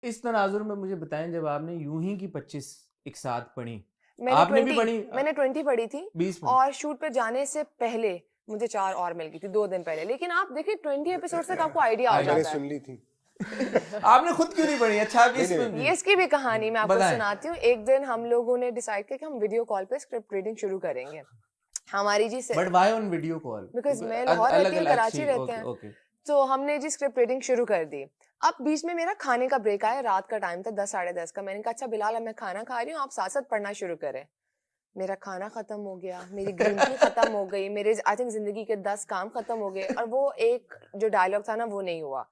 इस तनाजुर में मुझे बताएं, जब आपने यूं ही की 25 एक साथ पढ़ी, आपने भी पढ़ी, मैंने 20 पढ़ी थी 20 पढ़ी, और शूट पे जाने से पहले मुझे 4 और मिल गई थी 2 दिन पहले। लेकिन आप देखिए 20 एपिसोड तक आपको आइडिया हो आइडिया मैंने जाता है। सुन ली थी। आपने खुद क्यों नहीं पढ़ी? अच्छा, आप नहीं इसमें नहीं ये इसकी भी कहानी मैं आपको बताएं। सुनाती हूँ। एक दिन हम लोगों ने डिसाइड किया कि हम वीडियो कॉल पे स्क्रिप्ट रीडिंग शुरू करेंगे। हमारी जी से but why on video call? Because मैं लाहौर रहती हूँ, कराची रहते ओके हैं, ओके। तो हमने जी स्क्रिप्ट रीडिंग शुरू कर दी। अब बीच में मेरा खाने का ब्रेक आया, रात का टाइम था 10 साढ़े 10 का। मैंने कहा अच्छा बिलाल अब मैं खाना खा रही हूँ, आप साथ साथ पढ़ना शुरू करें। मेरा खाना खत्म हो गया, मेरी ग्रीन टी खत्म हो गई, मेरे आई थिंक जिंदगी के 10 काम खत्म हो गए, और वो एक जो डायलॉग था ना वो नहीं हुआ।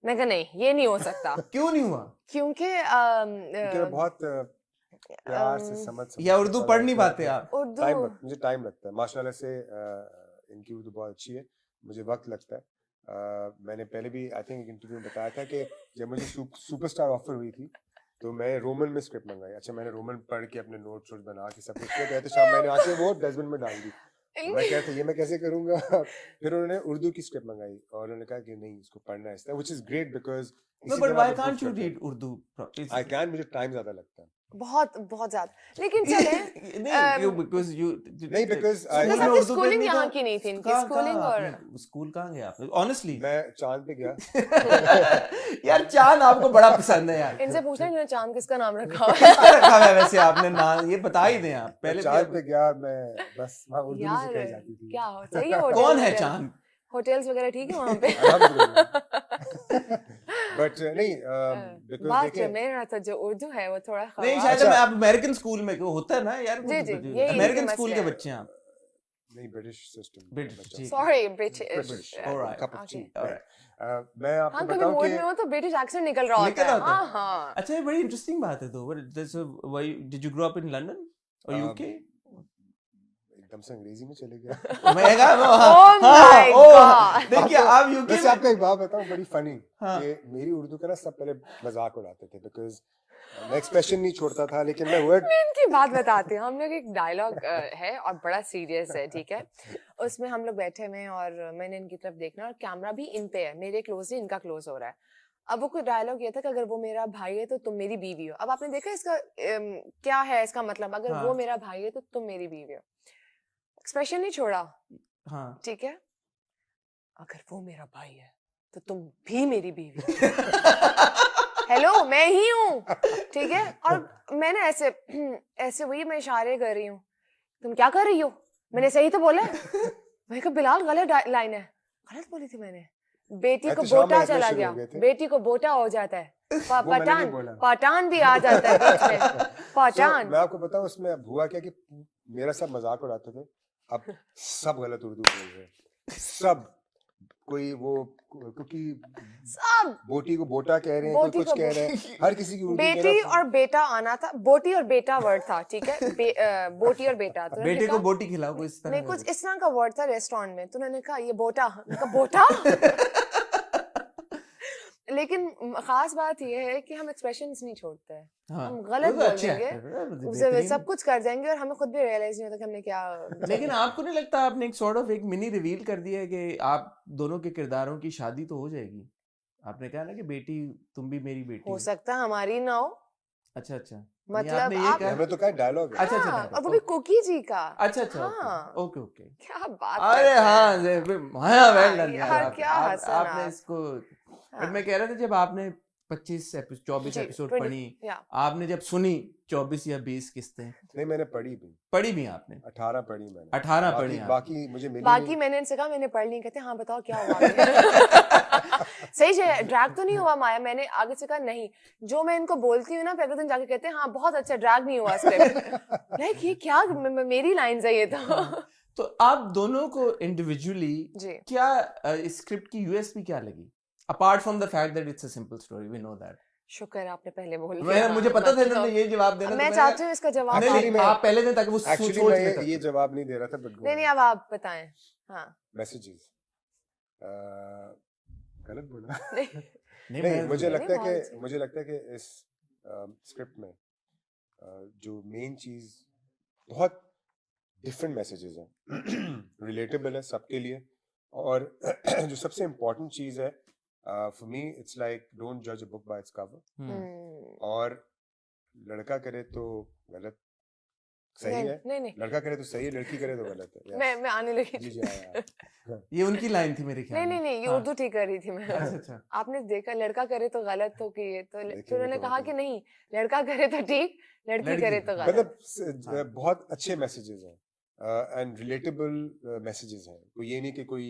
मैं कहा नहीं ये नहीं हो सकता। क्यों नहीं हुआ? क्योंकि क्योंकि मैं बहुत प्यार से समझ या के उर्दू पढ़ा पढ़ हूँ, नहीं तो पाते आप? उर्दू मुझे टाइम लगता है। माशाल्लाह से इनकी उर्दू बहुत अच्छी है, मुझे वक्त लगता है। मैंने पहले भी आई थिंक एक इंटरव्यू में बताया था कि जब मुझे सुपरस्टार ऑफर हुई थी तो मैं रोमन में स्क्रिप्ट मंगाई। अच्छा, मैंने रोमन पढ़ के अपने नोट्स बना के सब कुछ किया। कहते शाम मैंने आके वो डस्टबिन में डाल दी। मैं कहता ये मैं कैसे करूंगा। फिर उन्होंने उर्दू की स्क्रिप्ट मंगाई और उन्होंने कहा कि नहीं इसको पढ़ना है, which is great because no, इसी बट तरह व्हाई आप इम्प्रूव कांट यू करते रीड हैं। उर्दू? आई कैन, मुझे टाइम ज्यादा लगता है। बहुत बहुत ज्यादा। लेकिन चले नहीं क्यों? बिकॉज़ यू नहीं बिकॉज स्कूल में आपकी उर्दू पे स्कूलिंग नहीं यहाँ था? की नहीं थी इनकी कहाँ स्कूलिंग। कहाँ और आपने स्कूल कहाँ गए आपने? ऑनेस्टली मैं चांद पे गया। यार चांद आपको बड़ा पसंद है यार। इनसे पूछना इन्होंने चांद किसका नाम रखा हुआ है। किसका रखा हुआ है वैसे आपने नाम? ये बता ही दें आप मैं पहले भी चांद आप। पे गया, मैं बस वहाँ उर्दू नहीं यार सिखाई जाती थी। क्या हो सही है होटल कौन है वगैरह, चांद? होटल्स वगैरह ठीक है वहाँ पे। अल्हम्दुलिल्लाह। बट नहीं बिकॉज बात जो देखें, मेरा था जो उर्दू है वो थोड़ा नहीं खराब शायद है। अच्छा आप अमेरिकन स्कूल में, क्यों होता है ना यार, जी जी यही इनके अमेरिकन स्कूल मसले के हैं। बच्चे हैं आप? नहीं ब्रिटिश सिस्टम ब्रिटिश, बच्चा ठीक हूँ। है। Sorry British. British alright, cup of T. Okay alright. मैं आपको हाँ कभी बताऊं मूड कि में हो तो ब्रिटिश एक्सेंट निकल रहा होता निकल है। आता हाँ है। हाँ। अच्छा, ये बड़ी इंटरेस्टिंग बात है। तो did you grow up in London और यूके? एकदम से अंग्रेजी में चले गया। मैं कहा Oh my God. देखिए आप यूके वैसे में। आपको एक बात बताऊं बड़ी फनी, हाँ। कि मेरी उर्दू का ना सब पहले मजाक उड़ाते थे बिकॉज मैं एक्सप्रेशन नहीं छोड़ता था, लेकिन मैं वर्ड मैं इनकी बात बताती हूँ। हम लोग एक डायलॉग है और बड़ा सीरियस है, ठीक है। उसमें हम लोग बैठे हुए हैं और मैंने इनकी तरफ देखना और कैमरा भी इन पे है, मेरे क्लोज नहीं इनका क्लोज हो रहा है। अब वो कोई डायलॉग ये था कि अगर वो मेरा भाई है तो तुम मेरी बीवी हो। अब आपने देखा इसका क्या है इसका मतलब, अगर हाँ। वो मेरा भाई है तो तुम मेरी बीवी हो। एक्सप्रेशन नहीं छोड़ा, हाँ। ठीक है। अगर वो मेरा भाई है तो तुम भी मेरी बीवी हो। हेलो मैं ही हूँ, ठीक है। और मैंने ऐसे ऐसे वही मैं इशारे कर रही हूँ, तुम क्या कर रही हो, मैंने सही तो बोला है। मैं कहा बिलाल गलत लाइन है, गलत बोली थी मैंने। बेटी को एहतशाम में बोटा हंसना चला शुरू गया, हो गए थे। बेटी को बोटा हो जाता है। वो मैंने नहीं पठान बोला। पठान भी आ जाता है बीच में। So, पठान मैं आपको बताऊं उसमें अब हुआ क्या कि मेरा सब मजाक उड़ाते थे, अब सब गलत उर्दू बोल रहे हैं सब। कोई वो क्योंकि सब बोटी को बोटा कह रहे हैं, कोई बोटी कुछ को कह रहे हैं, हर किसी की उर्दू बेटी मेरा और बेटा आना था, बोटी और बेटा वर्ड था, ठीक है। बोटी और बेटा तो उन्होंने बेटे को कहा बोटी खिलाओ कोई इस तरह नहीं का कुछ इस तरह का वर्ड था रेस्टोरेंट में, तो उन्होंने कहा ये बोटा, मैंने कहा बोटा। लेकिन खास बात यह है कि हम एक्सप्रेशंस नहीं छोड़ते हैं। हाँ, हम वो गलत तो बोल अच्छे देंगे, एक्टर है, वो तो सब बेहतरीन। कुछ कर देंगे और हमें खुद भी रियलाइज नहीं होता कि हमने क्या। लेकिन आपको नहीं लगता आपने एक सॉर्ट ऑफ एक मिनी रिवील कर दिया है कि आप दोनों के किरदारों की शादी तो हो जाएगी? आपने कहा ना कि बेटी तुम भी मेरी बेटी हो हो। सकता है हमारी ना हो, अच्छा अच्छा, नहीं मतलब आपने ये आप कहा। हमने तो कहा डायलॉग है। अच्छा अच्छा, हाँ, डायलॉग, और वो भी कुकी जी का। अच्छा अच्छा, हाँ ओके ओके। क्या बात अरे करते हाँ, हैं। हाँ वेल डन यार। यार क्या हसन आपने आप। इसको। बट हाँ मैं कह रहा था जब आपने 24 जी एपिसोड 20 पढ़ी, या आपने जब सुनी 24 या 20 किस्तें नहीं मैंने पढ़ी भी, पढ़ी भी आपने? 18 पढ़ी मैंने। 18 बाकी पढ़ी आपने। बाकी मुझे मिली बाकी नहीं। मैंने इनसे कहा मैंने पढ़ ली, कहते हाँ बताओ क्या हुआ आगे। सही से ड्रैग तो नहीं हुआ माया, मैंने आगे से कहा नहीं। जो मैं इनको बोलती हूँ ना फिर अगले दिन जाके कहते हैं हाँ बहुत अच्छा ड्रैग नहीं हुआ स्क्रिप्ट। लाइक ये क्या मेरी लाइंस है ये तो। तो आप दोनों को इंडिविजुअली जी क्या इस स्क्रिप्ट की यूएसपी क्या लगी, apart from the fact that it's a simple story, we know that. शुक्र है आपने पहले बोल मैं दिया। मुझे पता था इन्होंने मतलब ये जवाब देना, तो मैं मैंने चाहती हूँ इसका जवाब नहीं, आप नहीं, आप पहले दिन ताकि वो एक्चुअली सोच मैं ले तब ये तक। जवाब नहीं दे रहा था, बट नहीं अब आप बताएं। हाँ मैसेजेस गलत बोला। नहीं, नहीं मुझे नहीं, लगता है बहुत कि इस स्क्रिप्ट में जो मेन चीज बहुत डिफरेंट मैसेजेस हैं। रिलेटेबल है सबके लिए, और जो सबसे इम्पोर्टेंट चीज है For me, it's like don't judge a book by its cover. हम्म, और लड़का करे तो गलत सही नहीं है, नहीं नहीं लड़का करे तो सही है, लड़की करे तो गलत है. मैं आने लगी जी थी। जी हाँ. ये उनकी लाइन थी मेरे ख्याल नहीं में। नहीं नहीं ये हाँ। उर्दू ठीक कर रही थी मैं। अच्छा अच्छा। आपने देखा लड़का करे तो गलत तो कि ये तो फिर देखेंगे उन्होंने तो कहा मतलब- कि नहीं लड़का करे तो ठीक लड़की लड़की करे तो हाँ। गलत। मतलब हाँ। बहुत अच्छे मैसेजेस हैं एंड रिलेटेबल मैसेजेस हैं. कोई ये नहीं कि कोई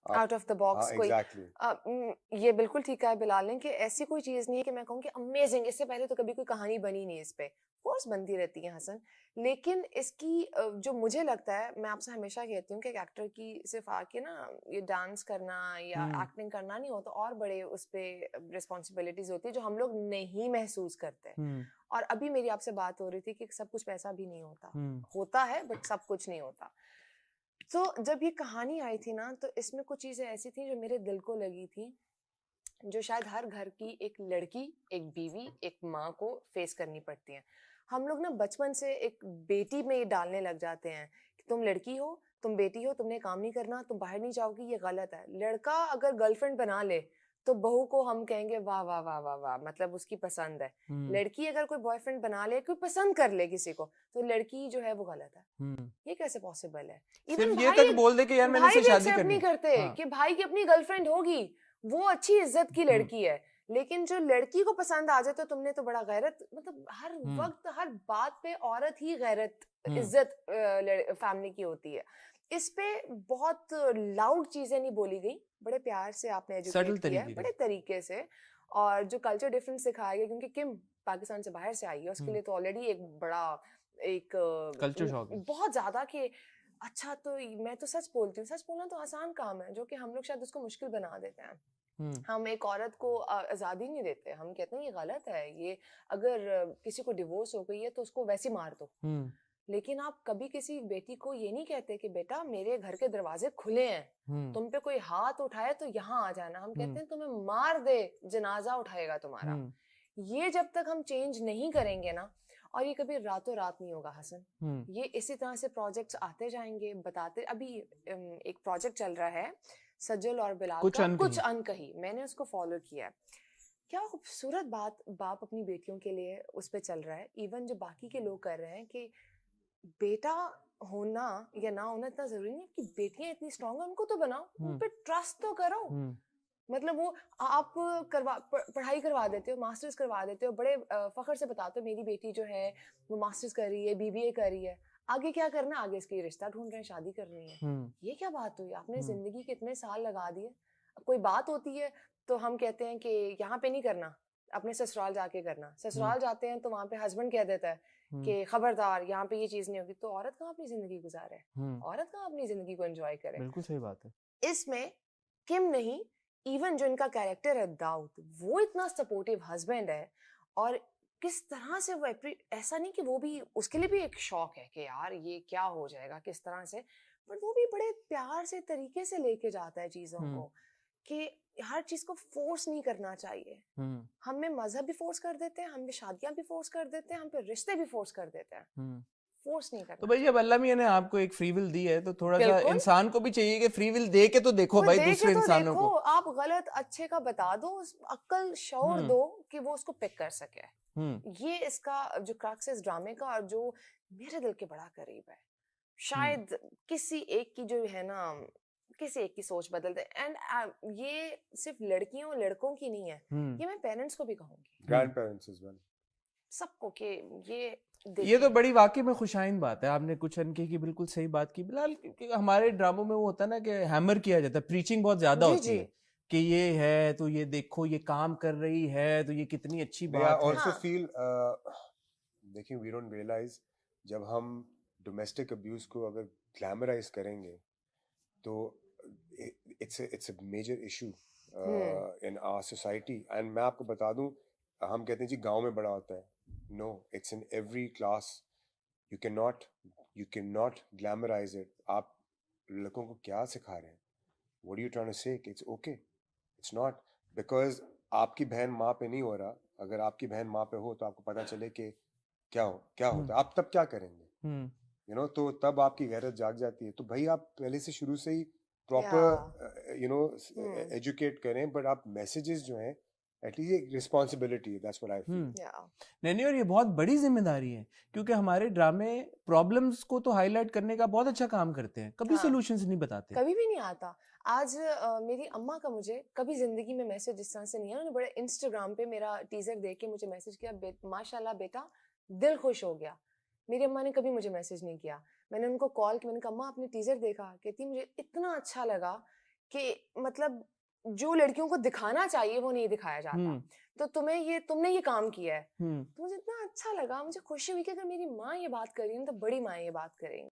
आउट ऑफ द बॉक्स कोई एग्जैक्टली. ये बिल्कुल ठीक है बिलाल ने कि ऐसी कोई चीज़ नहीं है कि मैं कहूँ कि अमेजिंग इससे पहले तो कभी कोई कहानी बनी नहीं इस पे कोर्स बनती रहती है हसन लेकिन इसकी जो मुझे लगता है मैं आपसे हमेशा कहती हूँ कि एक एक्टर की सिर्फ आके ना ये डांस करना या एक्टिंग करना नहीं होता और बड़े उस पर रिस्पॉन्सिबिलिटीज होती है जो हम लोग नहीं महसूस करते और अभी मेरी आपसे बात हो रही थी कि सब कुछ पैसा भी नहीं होता होता है बट सब कुछ नहीं होता. तो जब ये कहानी आई थी ना तो इसमें कुछ चीज़ें ऐसी थी जो मेरे दिल को लगी थी जो शायद हर घर की एक लड़की एक बीवी एक माँ को फेस करनी पड़ती हैं. हम लोग ना बचपन से एक बेटी में ये डालने लग जाते हैं कि तुम लड़की हो तुम बेटी हो तुमने काम नहीं करना तुम बाहर नहीं जाओगी ये गलत है. लड़का अगर गर्लफ्रेंड बना ले तो बहू को हम कहेंगे वाह वाह वाह वाह वाह मतलब उसकी पसंद है. लड़की अगर कोई बॉयफ्रेंड बना ले कोई पसंद कर ले किसी को तो लड़की जो है वो गलत है. ये कैसे पॉसिबल है? सिर्फ ये तक बोल दे कि यार मैंने भाई इससे भी शादी एक्सेप्ट करनी नहीं करते हाँ। कि भाई की अपनी गर्लफ्रेंड होगी वो अच्छी इज्जत की लड़की है लेकिन जो लड़की को पसंद आ जाए तो तुमने तो बड़ा गैरत मतलब हर वक्त हर बात पे औरत ही गैरत इज्जत फैमिली की होती है. इस पे बहुत लाउड चीजें नहीं बोली गई बड़े प्यार से आपने एजुकेट किया है बड़े तरीके से और जो कल्चर डिफरेंस सिखाया गया क्योंकि किम पाकिस्तान से बाहर से आई है उसके लिए तो ऑलरेडी एक बड़ा एक कल्चर शॉक बहुत ज्यादा कि अच्छा तो मैं तो सच बोलती हूँ सच बोलना तो आसान काम है जो कि हम लोग शायद उसको मुश्किल बना देते हैं. हम एक औरत को आज़ादी नहीं देते हम कहते हैं ये गलत है ये अगर किसी को डिवोर्स हो गई है तो उसको वैसे मार दो. लेकिन आप कभी किसी बेटी को ये नहीं कहते कि बेटा मेरे घर के दरवाजे खुले हैं तुम पे कोई हाथ उठाए तो यहाँ आ जाना. हम कहते हैं तुम्हें मार दे जनाजा उठाएगा तुम्हारा. ये जब तक हम चेंज नहीं करेंगे ना और ये कभी रातों रात नहीं होगा हसन. ये इसी तरह से प्रोजेक्ट्स आते जाएंगे बताते. अभी एक प्रोजेक्ट चल रहा है सज्जल और बिलाल का कुछ अनकही मैंने उसको फॉलो किया है. क्या खूबसूरत बाप अपनी बेटियों के लिए उस पे चल रहा है. इवन जो बाकी के लोग कर रहे हैं कि बेटा होना या ना होना इतना जरूरी नहीं कि बेटियां इतनी स्ट्रांग है उनको तो बनाओ उन पे ट्रस्ट तो करो. मतलब वो आप पढ़ाई करवा देते हो मास्टर्स करवा देते हो बड़े फख्र से बताते हो मेरी बेटी जो है वो मास्टर्स कर रही है BBA कर रही है. आगे क्या करना आगे इसके रिश्ता ढूंढ रहे हैं शादी करनी है. ये क्या बात हुई आपने जिंदगी के इतने साल लगा दिए. कोई बात होती है तो हम कहते हैं कि यहाँ पे नहीं करना अपने ससुराल जाके करना. ससुराल जाते हैं तो वहाँ पे हस्बैंड कह देता है कि खबरदार यहाँ पे ये चीज नहीं होगी. तो औरत कहाँ अपनी जिंदगी गुजारे औरत कहाँ अपनी जिंदगी को एंजॉय करे. बिल्कुल सही बात है. इसमें किम नहीं इवन जो इनका कैरेक्टर है दाऊद वो इतना सपोर्टिव हस्बैंड है और किस तरह से वो ऐसा नहीं कि वो भी उसके लिए भी एक शौक है कि यार ये क्या हो जाएगा किस तरह से बट वो भी बड़े प्यार से तरीके से लेके जाता है चीजों को कि हर चीज को फोर्स नहीं करना चाहिए. हमें मजहब भी फोर्स कर देते हैं हमें शादियां भी फोर्स कर देते हैं हम पे रिश्ते भी फोर्स कर देते हैं. फोर्स नहीं करना. तो भाई जब अल्लाह मियां ने आपको एक फ्री विल दी है तो थोड़ा सा इंसान को भी चाहिए कि फ्री विल दे के तो देखो भाई दूसरे इंसानों को. आप गलत अच्छे का बता दो अक्ल शौर दो कि वो उसको पिक कर सके. ये इसका जो क्रक्स है इस ड्रामे का और जो मेरे दिल के बड़ा करीब है. शायद किसी एक की जो है ना किसी एक की सोच बदल दे. एंड ये सिर्फ लड़कियों लड़कों की नहीं है ये मैं पेरेंट्स को भी कहूंगी ग्रैंड पेरेंट्स एज वेल सबको कि ये तो बड़ी वाकई में खुशाइन बात है. आपने कुछ अनके की बिल्कुल सही बात की बिलाल. हमारे ड्रामों में वो होता है ना कि हैमर किया जाता है प्रीचिंग बहुत ज्यादा होती है कि ये है तो ये देखो ये काम कर रही है तो ये कितनी अच्छी बात है. also feel देखिए we don't realize जब हम डोमेस्टिक अब्यूज को अगर ग्लैमराइज करेंगे तो it's a major issue in our society. and मैं आपको बता दूं हम कहते हैं जी गांव में बड़ा होता है. no, it's in every class. you cannot glamorize it. आप लड़कों को क्या सिखा रहे हैं? what are you trying to say? it's okay. it's not because आपकी बहन माँ पे नहीं हो रहा. अगर आपकी बहन माँ पे हो तो आपको पता चले कि क्या होता है आप तब क्या करेंगे तो तब आपकी गैरत जाग जाती है. तो भाई आप पहले से शुरू से ही प्रॉपर यू नो एजुकेट करें, बट आप मैसेजेस जो हैं एटलीस्ट एक responsibility, that's what I feel. नहीं और ये बहुत बड़ी जिम्मेदारी है, क्योंकि हमारे ड्रामे प्रॉब्लम्स को तो हाईलाइट करने का बहुत अच्छा काम करते हैं, कभी सॉल्यूशंस नहीं बताते, कभी भी नहीं आता। आज मेरी अम्मा का मुझे कभी जिंदगी में मैसेज इस तरह से नहीं है। उन्होंने बड़े इंस्टाग्राम पे मेरा टीजर देख के मुझे मैसेज किया, माशाल्लाह बेटा दिल खुश हो गया। मेरी अम्मा ने कभी मुझे मैसेज नहीं किया। मैंने उनको कॉल किया, मैंने कहा अम्मा आपने टीजर देखा? कहती मुझे इतना अच्छा लगा कि मतलब जो लड़कियों को दिखाना चाहिए वो नहीं दिखाया जाता, तो तुमने ये काम किया है। तो मुझे इतना अच्छा लगा, मुझे खुशी हुई कि अगर मेरी माँ ये बात कर रही है तो बड़ी माँ ये बात करेंगी।